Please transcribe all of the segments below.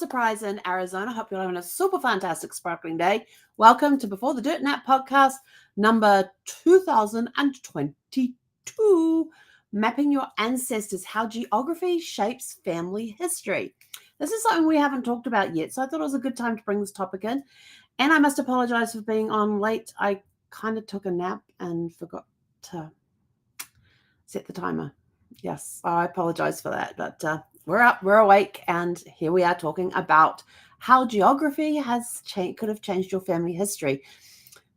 surprise in Arizona. Hope you're having a super fantastic sparkling day. Welcome to Before the Dirt Nap podcast number 2022, Mapping Your Ancestors, How Geography Shapes Family History. This is something we haven't talked about yet, so I thought it was a good time to bring this topic in. And I must apologize for being on late. I kind of took a nap and forgot to set the timer. Yes, I apologize for that, but we're up, we're awake, and here we are talking about how geography could have changed your family history.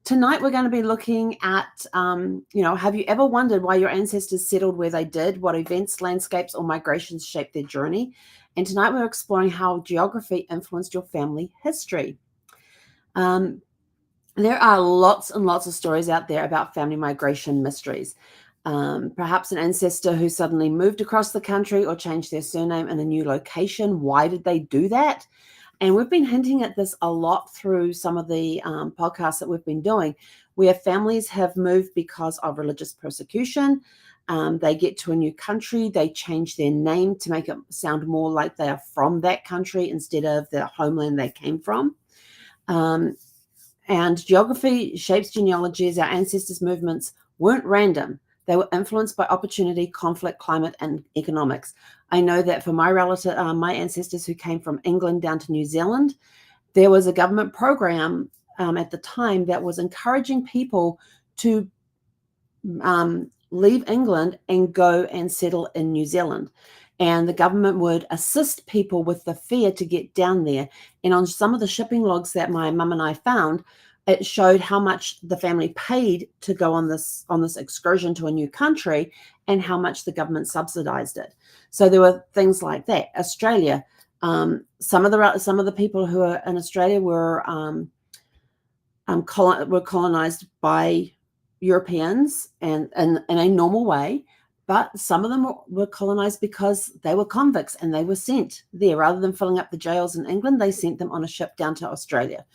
Tonight, we're going to be looking at, have you ever wondered why your ancestors settled where they did, what events, landscapes, or migrations shaped their journey? And tonight, we're exploring how geography influenced your family history. There are lots and lots of stories out there about family migration mysteries. Perhaps an ancestor who suddenly moved across the country or changed their surname in a new location. Why did they do that? And we've been hinting at this a lot through some of the podcasts that we've been doing, where families have moved because of religious persecution. They get to a new country, they change their name to make it sound more like they are from that country instead of the homeland they came from. And geography shapes genealogy as our ancestors' movements weren't random. They were influenced by opportunity, conflict, climate, and economics. I know that for my my ancestors who came from England down to New Zealand, there was a government program at the time that was encouraging people to leave England and go and settle in New Zealand. And the government would assist people with the fare to get down there. And on some of the shipping logs that my mum and I found, it showed how much the family paid to go on this excursion to a new country and how much the government subsidized it. So there were things like that. Australia, some of the people who are in Australia were colonized by Europeans and in a normal way, but some of them were colonized because they were convicts and they were sent there. Rather than filling up the jails in England, they sent them on a ship down to Australia.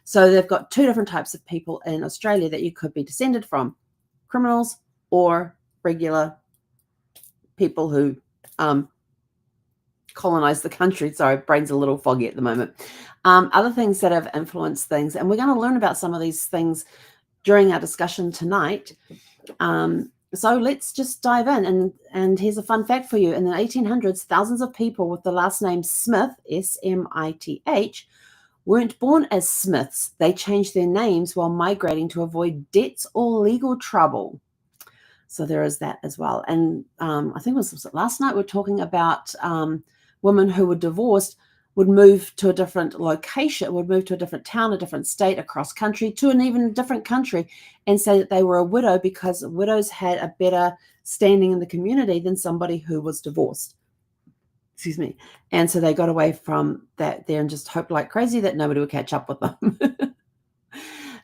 So they've got two different types of people in Australia that you could be descended from: criminals or regular people who colonized the country. Sorry, brain's a little foggy at the moment. Other things that have influenced things, and we're going to learn about some of these things during our discussion tonight. So let's just dive in. And here's a fun fact for you. In the 1800s, thousands of people with the last name Smith, S-M-I-T-H, weren't born as Smiths. They changed their names while migrating to avoid debts or legal trouble. So there is that as well. And I think it was last night we were talking about women who were divorced would move to a different location, would move to a different town, a different state, across country, to an even different country, and say that they were a widow because widows had a better standing in the community than somebody who was divorced. Excuse me. And so they got away from that there and just hoped like crazy that nobody would catch up with them.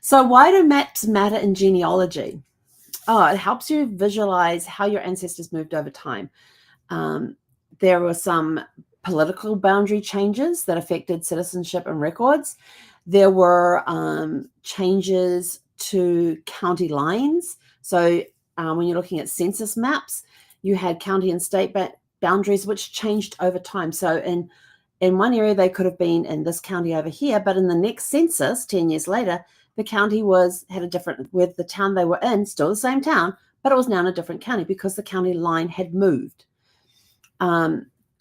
So why do maps matter in genealogy? Oh, it helps you visualize how your ancestors moved over time. There were some political boundary changes that affected citizenship and records. There were changes to county lines. So when you're looking at census maps, you had county and state boundaries which changed over time. So in one area, they could have been in this county over here, but in the next census, 10 years later, the county had a different, with the town they were in, still the same town, but it was now in a different county because the county line had moved.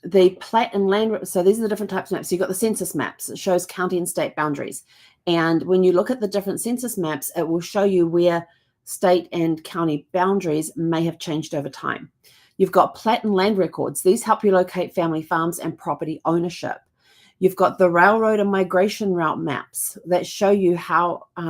The plat and land, so these are the different types of maps. So you've got the census maps. It shows county and state boundaries. And when you look at the different census maps, it will show you where state and county boundaries may have changed over time. You've got plat and land records. These help you locate family farms and property ownership. You've got the railroad and migration route maps that show you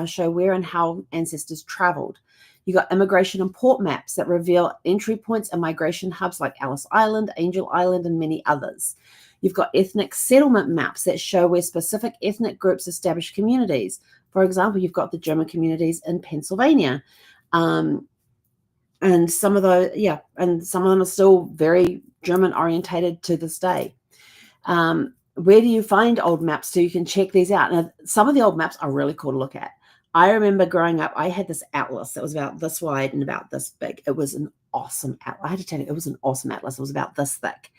show where and how ancestors traveled. You've got immigration and port maps that reveal entry points and migration hubs like Ellis Island, Angel Island, and many others. You've got ethnic settlement maps that show where specific ethnic groups establish communities. For example, you've got the German communities in Pennsylvania. And some of them are still very German orientated to this day. Where do you find old maps so you can check these out? Now, some of the old maps are really cool to look at. I remember growing up, I had this atlas that was about this wide and about this big. It was an awesome atlas. I had to tell you, it was an awesome atlas. It was about this thick.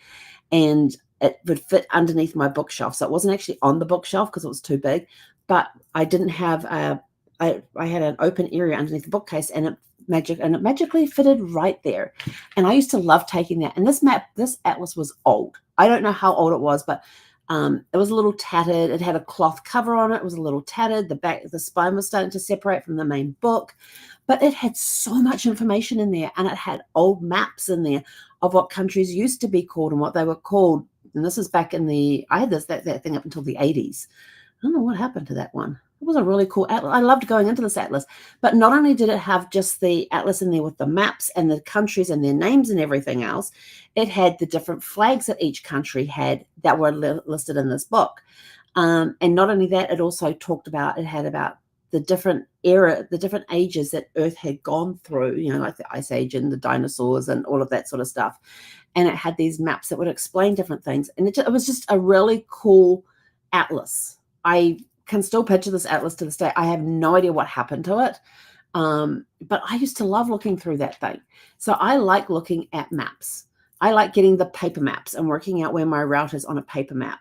And it would fit underneath my bookshelf. So it wasn't actually on the bookshelf because it was too big, but I didn't have I had an open area underneath the bookcase, and it magically fitted right there. And I used to love taking that. And this atlas was old. I don't know how old it was, but it was a little tattered. It had a cloth cover on it. It was a little tattered. The spine was starting to separate from the main book, but it had so much information in there, and it had old maps in there of what countries used to be called and what they were called. And this is back in I had that thing up until the 80s. I don't know what happened to that one. It was a really cool atlas. I loved going into this atlas. But not only did it have just the atlas in there with the maps and the countries and their names and everything else, it had the different flags that each country had that were listed in this book. And not only that, it also had about the different ages that Earth had gone through, like the Ice Age and the dinosaurs and all of that sort of stuff. And it had these maps that would explain different things. And it was just a really cool atlas. I can still picture this atlas to this day. I have no idea what happened to it. But I used to love looking through that thing. So I like looking at maps. I like getting the paper maps and working out where my route is on a paper map.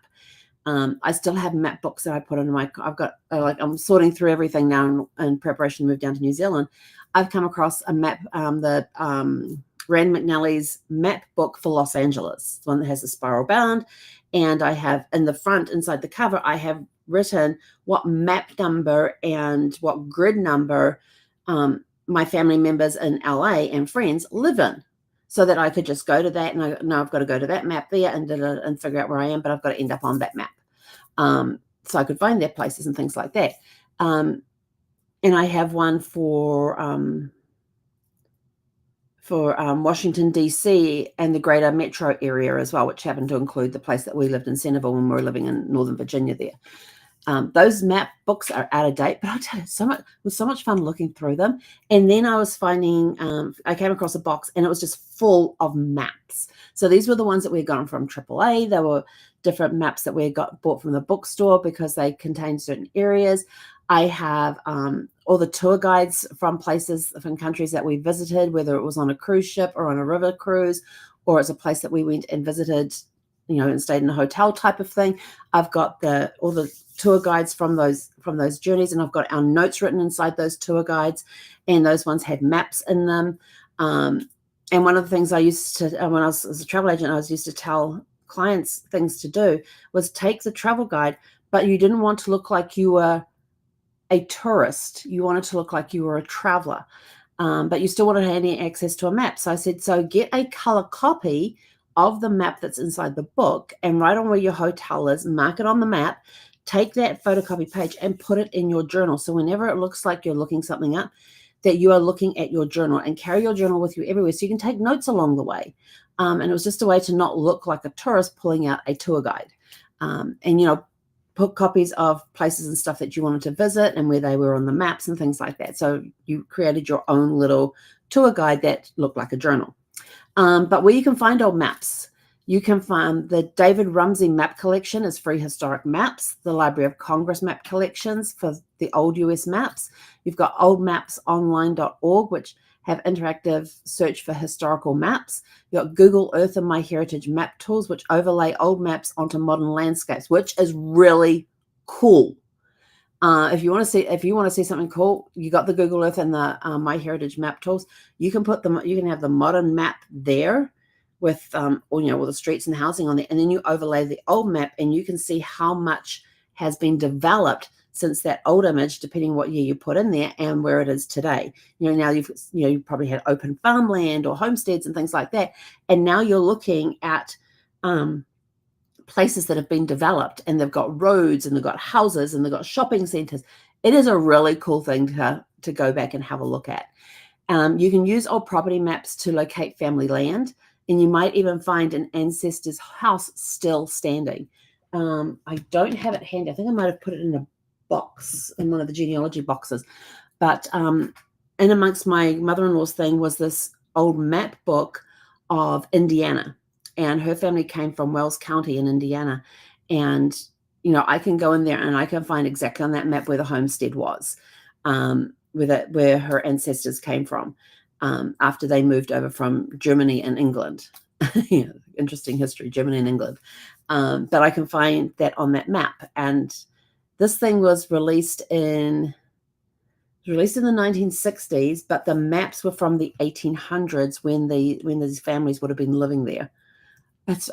I still have map books that I put in I'm sorting through everything now in preparation to move down to New Zealand. I've come across a map, Rand McNally's map book for Los Angeles, the one that has the spiral bound. And I have in the front, inside the cover, I have written what map number and what grid number my family members in LA and friends live in, so that I could just go to that, and I know I've got to go to that map there and figure out where I am, but I've got to end up on that map. So I could find their places and things like that. And I have one for Washington, D.C. and the greater metro area as well, which happened to include the place that we lived in, Centerville, when we were living in Northern Virginia there. Those map books are out of date, but I'll tell you, it was so much fun looking through them. And then I was finding, I came across a box, and it was just full of maps. So these were the ones that we had gotten from AAA. There were different maps that we had bought from the bookstore because they contained certain areas. I have all the tour guides from countries that we visited, whether it was on a cruise ship or on a river cruise, or it's a place that we went and visited, and stayed in a hotel type of thing. I've got all the tour guides from those journeys, and I've got our notes written inside those tour guides, and those ones had maps in them. And one of the things I used to, when I was as a travel agent, I used to tell clients things to do was take the travel guide, but you didn't want to look like you were a tourist. You wanted to look like you were a traveler, but you still wanted to have any access to a map. So I said, so get a color copy of the map that's inside the book and write on where your hotel is, mark it on the map, take that photocopy page and put it in your journal. So whenever it looks like you're looking something up, that you are looking at your journal, and carry your journal with you everywhere so you can take notes along the way. And it was just a way to not look like a tourist pulling out a tour guide. And, put copies of places and stuff that you wanted to visit and where they were on the maps and things like that. So you created your own little tour guide that looked like a journal. But where you can find old maps, you can find the David Rumsey map collection is free historic maps, the Library of Congress map collections for the old US maps. You've got oldmapsonline.org, which have interactive search for historical maps. You've got Google Earth and MyHeritage map tools, which overlay old maps onto modern landscapes, which is really cool. If you want to see something cool, you got the Google Earth and the MyHeritage map tools. You can have the modern map there with all the streets and housing on there, and then you overlay the old map, and you can see how much has been developed since that old image, depending what year you put in there and where it is today. Now you probably had open farmland or homesteads and things like that, and now you're looking at places that have been developed, and they've got roads, and they've got houses, and they've got shopping centers. It is a really cool thing to go back and have a look at. You can use old property maps to locate family land, and you might even find an ancestor's house still standing. I don't have it handy. I think I might have put it in a box, in one of the genealogy boxes. But in amongst my mother-in-law's thing was this old map book of Indiana. And her family came from Wells County in Indiana. And, I can go in there and I can find exactly on that map where the homestead was, where her ancestors came from after they moved over from Germany and England. Interesting history, Germany and England. but I can find that on that map. And this thing was released in the 1960s, but the maps were from the 1800s when these families would have been living there.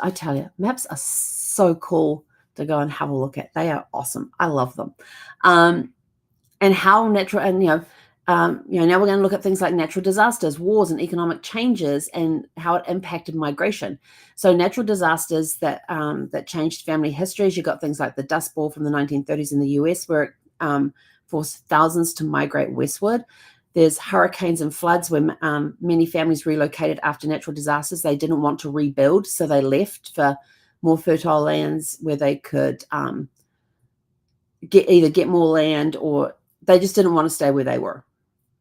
I tell you, maps are so cool to go and have a look at. They are awesome. I love them. And how natural, and now we're going to look at things like natural disasters, wars, and economic changes, and how it impacted migration. So natural disasters that changed family histories. You got things like the Dust Bowl from the 1930s in the US, where it forced thousands to migrate westward. There's hurricanes and floods where many families relocated after natural disasters. They didn't want to rebuild, so they left for more fertile lands where they could get more land, or they just didn't want to stay where they were.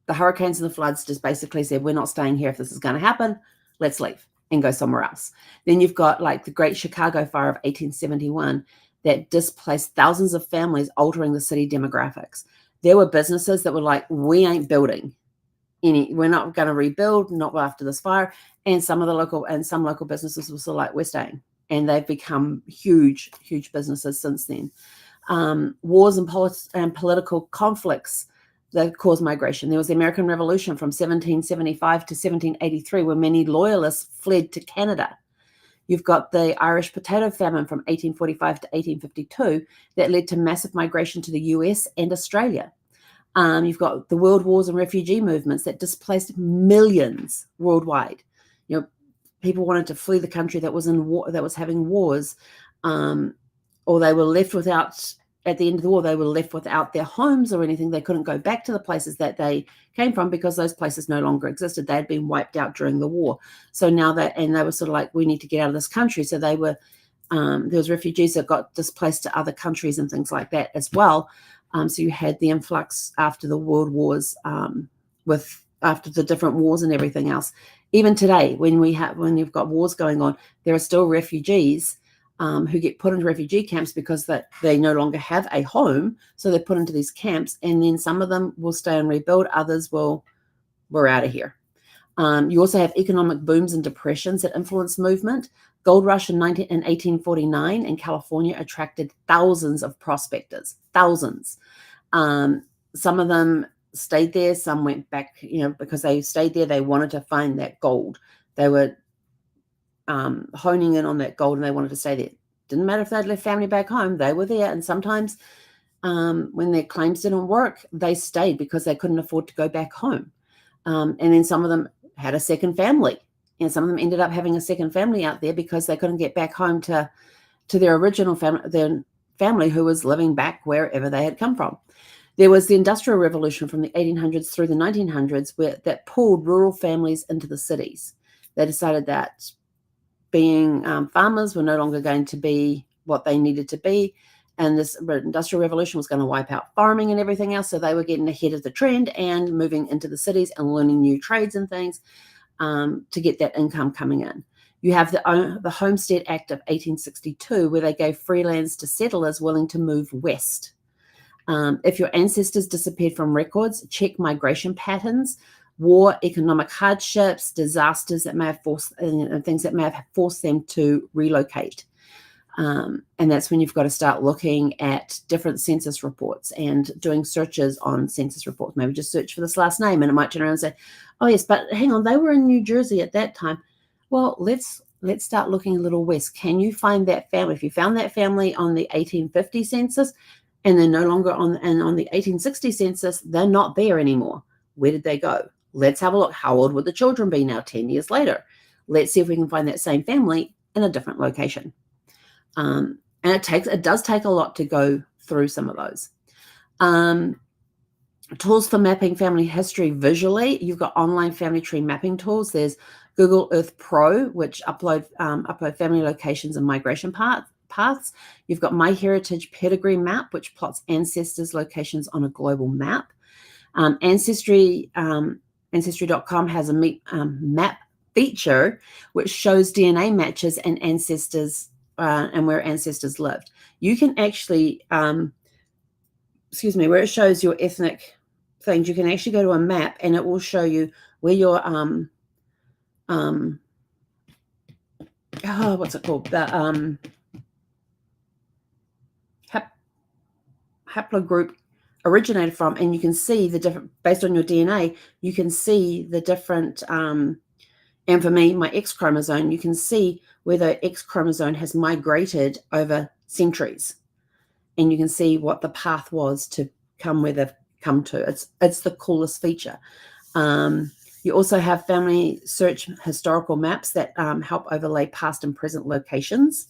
The hurricanes and the floods just basically said, we're not staying here if this is going to happen. Let's leave and go somewhere else. Then you've got like the Great Chicago Fire of 1871 that displaced thousands of families, altering the city demographics. There were businesses that were like, we ain't building we're not going to rebuild, not after this fire. And some local businesses were still like, we're staying. And they've become huge, huge businesses since then. Wars and political conflicts that caused migration. There was the American Revolution from 1775 to 1783, where many loyalists fled to Canada. You've got the Irish potato famine from 1845 to 1852 that led to massive migration to the US and Australia. You've got the world wars and refugee movements that displaced millions worldwide. People wanted to flee the country that was in war, that was having wars, or they were left without. At the end of the war, they were left without their homes or anything. They couldn't go back to the places that they came from because those places no longer existed. They had been wiped out during the war. So now they were sort of like, we need to get out of this country. So there was refugees that got displaced to other countries and things like that as well. So you had the influx after the world wars, after the different wars and everything else. Even today, when you've got wars going on, there are still refugees who get put into refugee camps because they no longer have a home. So they're put into these camps, and then some of them will stay and rebuild. Others we're out of here. You also have economic booms and depressions that influence movement. Gold rush in 1849 in California attracted thousands of prospectors, thousands. Some of them stayed there. Some went back, because they stayed there. They wanted to find that gold. They were honing in on that gold, and they wanted to stay there. Didn't matter if they'd left family back home, they were there. And sometimes when their claims didn't work, they stayed because they couldn't afford to go back home. And then some of them had a second family, and some of them ended up having a second family out there because they couldn't get back home to their original family who was living back wherever they had come from. There was the Industrial Revolution from the 1800s through the 1900s that pulled rural families into the cities. They decided that being farmers were no longer going to be what they needed to be, and this Industrial Revolution was going to wipe out farming and everything else. So they were getting ahead of the trend and moving into the cities and learning new trades and things to get that income coming in. You have the Homestead Act of 1862, where they gave free lands to settlers willing to move west. If your ancestors disappeared from records, check migration patterns. War, economic hardships, disasters that may have forced things that may have forced them to relocate. And that's when you've got to start looking at different census reports and doing searches on census reports. Maybe just search for this last name, and it might turn around and say, oh yes, but hang on, they were in New Jersey at that time. Well, let's start looking a little west. Can you find that family? If you found that family on the 1850 census and they're no longer on the 1860 census, they're not there anymore. Where did they go? Let's have a look. How old would the children be now 10 years later? Let's see if we can find that same family in a different location. And it does take a lot to go through some of those. Tools for mapping family history visually. You've got online family tree mapping tools. There's Google Earth Pro, which upload family locations and migration paths. You've got MyHeritage Pedigree Map, which plots ancestors' locations on a global map. Ancestry.com has a map feature which shows DNA matches and ancestors and where ancestors lived. You can actually, where it shows your ethnic things, you can actually go to a map and it will show you where your what's it called? haplogroup originated from, and you can see the different, based on your DNA, you can see the different, and for me, my X chromosome, you can see where the X chromosome has migrated over centuries, and you can see what the path was to come where they've come to. It's the coolest feature. You also have family search historical maps that help overlay past and present locations.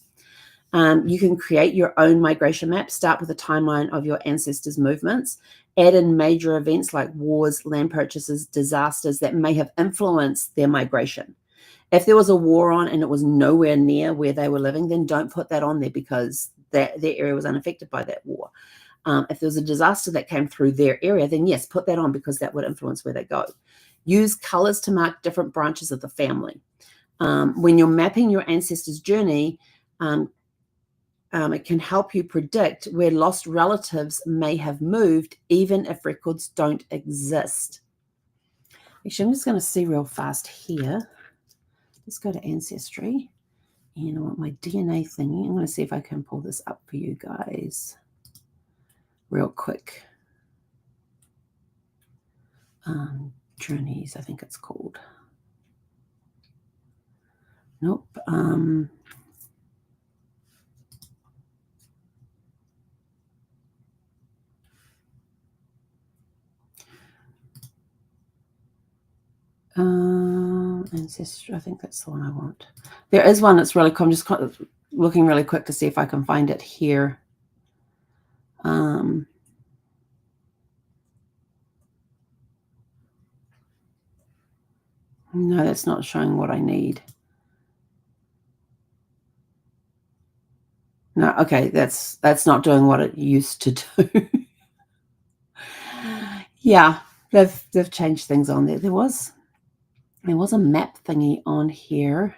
You can create your own migration map, start with a timeline of your ancestors' movements, add in major events like wars, land purchases, disasters that may have influenced their migration. If there was a war on and it was nowhere near where they were living, then don't put that on there because their area was unaffected by that war. If there was a disaster that came through their area, then yes, put that on because that would influence where they go. Use colors to mark different branches of the family. When you're mapping your ancestors' journey, it can help you predict where lost relatives may have moved, even if records don't exist. Actually, I'm just going to see real fast here. Let's go to Ancestry. And I want my DNA thingy. I'm going to see if I can pull this up for you guys real quick. Journeys, I think it's called. Nope. Ancestry, I think that's the one I want. There is one that's really cool. I'm just looking really quick to see if I can find it here. No, that's not showing what I need. No, okay, that's not doing what it used to do. Yeah, they've changed things on there. There was a map thingy on here.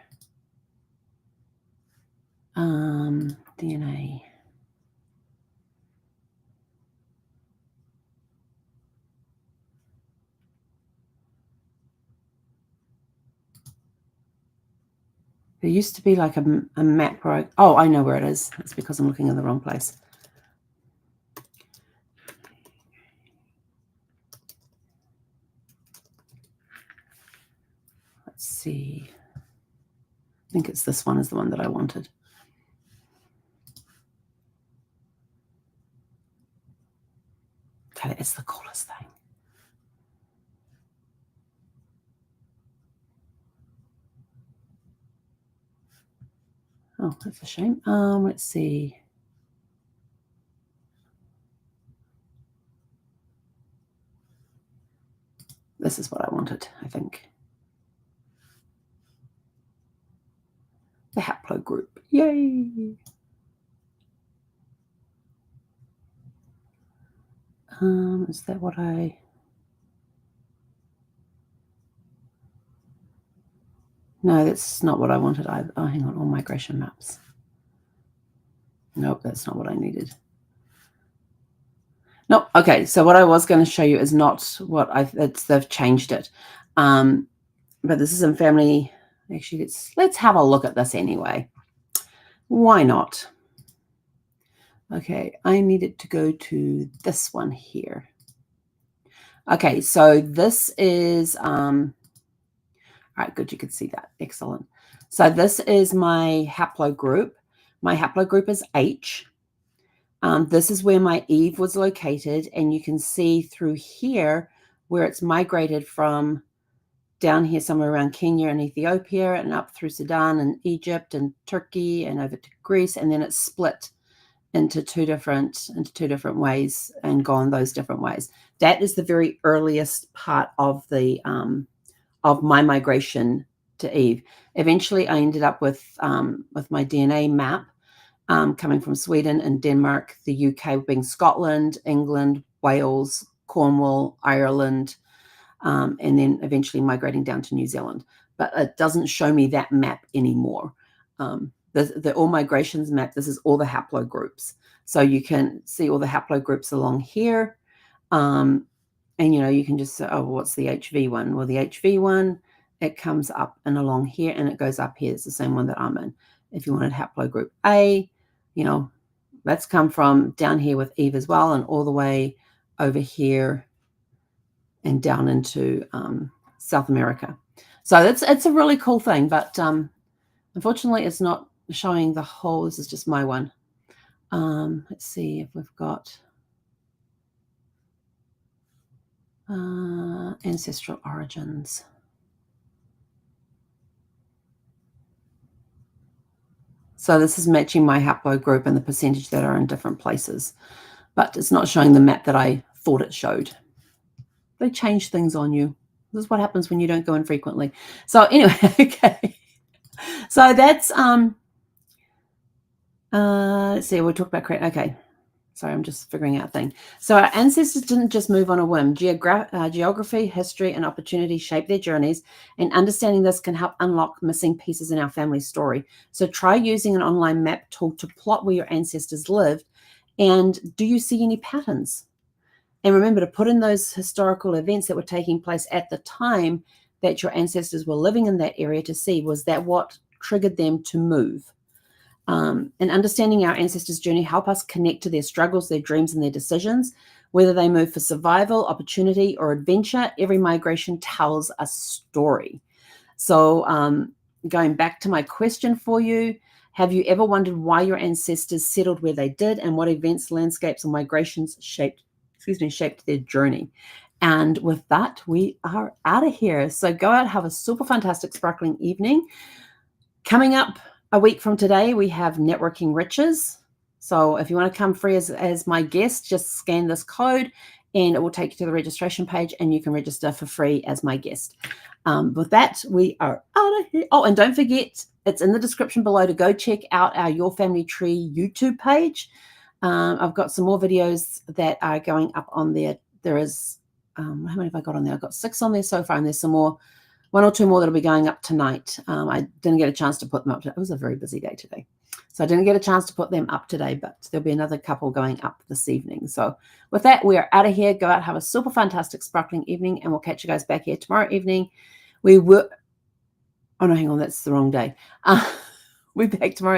DNA. There used to be like a map where I know where it is. It's because I'm looking in the wrong place. Let's see. I think it's this one is the one that I wanted. Okay, it's the coolest thing. Oh, that's a shame. Let's see. This is what I wanted, I think. The haplogroup. Yay! Is that what I... No, that's not what I wanted either. Oh, hang on, all migration maps. Nope, that's not what I needed. Nope. Okay, so what I was going to show you is not what they've changed it. But this is in family. Actually, let's have a look at this anyway. Why not? Okay, I needed to go to this one here. Okay, so this is all right, good, you can see that. Excellent. So this is my haplogroup. My haplogroup is H. This is where my Eve was located, and you can see through here where it's migrated from down here somewhere around Kenya and Ethiopia and up through Sudan and Egypt and Turkey and over to Greece, and then it's split into two different ways and gone those different ways. That is the very earliest part of the of my migration to Eve. Eventually, I ended up with my DNA map coming from Sweden and Denmark, the UK being Scotland, England, Wales, Cornwall, Ireland, and then eventually migrating down to New Zealand. But it doesn't show me that map anymore. The all migrations map, this is all the haplogroups. So you can see all the haplogroups along here. And, you can just say, oh, what's the HV one? Well, the HV one, it comes up and along here, and it goes up here. It's the same one that I'm in. If you wanted haplogroup A, That's come from down here with Eve as well, and all the way over here and down into South America. So it's a really cool thing, but unfortunately it's not showing the whole. This is just my one. Let's see if we've got ancestral origins. So this is matching my haplogroup and the percentage that are in different places, but it's not showing the map that I thought it showed. They change things on you. This is what happens when you don't go in frequently. So anyway, okay. So that's let's see, we'll talk about correct. Okay. Sorry, I'm just figuring out a thing. So our ancestors didn't just move on a whim. Geography, history, and opportunity shape their journeys, and understanding this can help unlock missing pieces in our family story. So try using an online map tool to plot where your ancestors lived, and do you see any patterns? And remember to put in those historical events that were taking place at the time that your ancestors were living in that area to see, was that what triggered them to move? And understanding our ancestors' journey help us connect to their struggles, their dreams, and their decisions. Whether they move for survival, opportunity, or adventure, every migration tells a story. So going back to my question for you, have you ever wondered why your ancestors settled where they did, and what events, landscapes, and migrations shaped their journey? And with that, we are out of here. So go out, have a super fantastic, sparkling evening. Coming up a week from today, we have Networking Riches. So if you want to come free as my guest, just scan this code and it will take you to the registration page and you can register for free as my guest. With that, we are out of here. Oh, and don't forget, it's in the description below to go check out our Your Family Tree YouTube page. I've got some more videos that are going up on there. There is, how many have I got on there? I've got 6 on there so far, and there's some more. 1 or 2 more that'll be going up tonight. I didn't get a chance to put them up. It was a very busy day today. So I didn't get a chance to put them up today, but there'll be another couple going up this evening. So with that, we are out of here. Go out, have a super fantastic, sparkling evening, and we'll catch you guys back here tomorrow evening. Oh no, hang on, that's the wrong day. We'll be back tomorrow evening.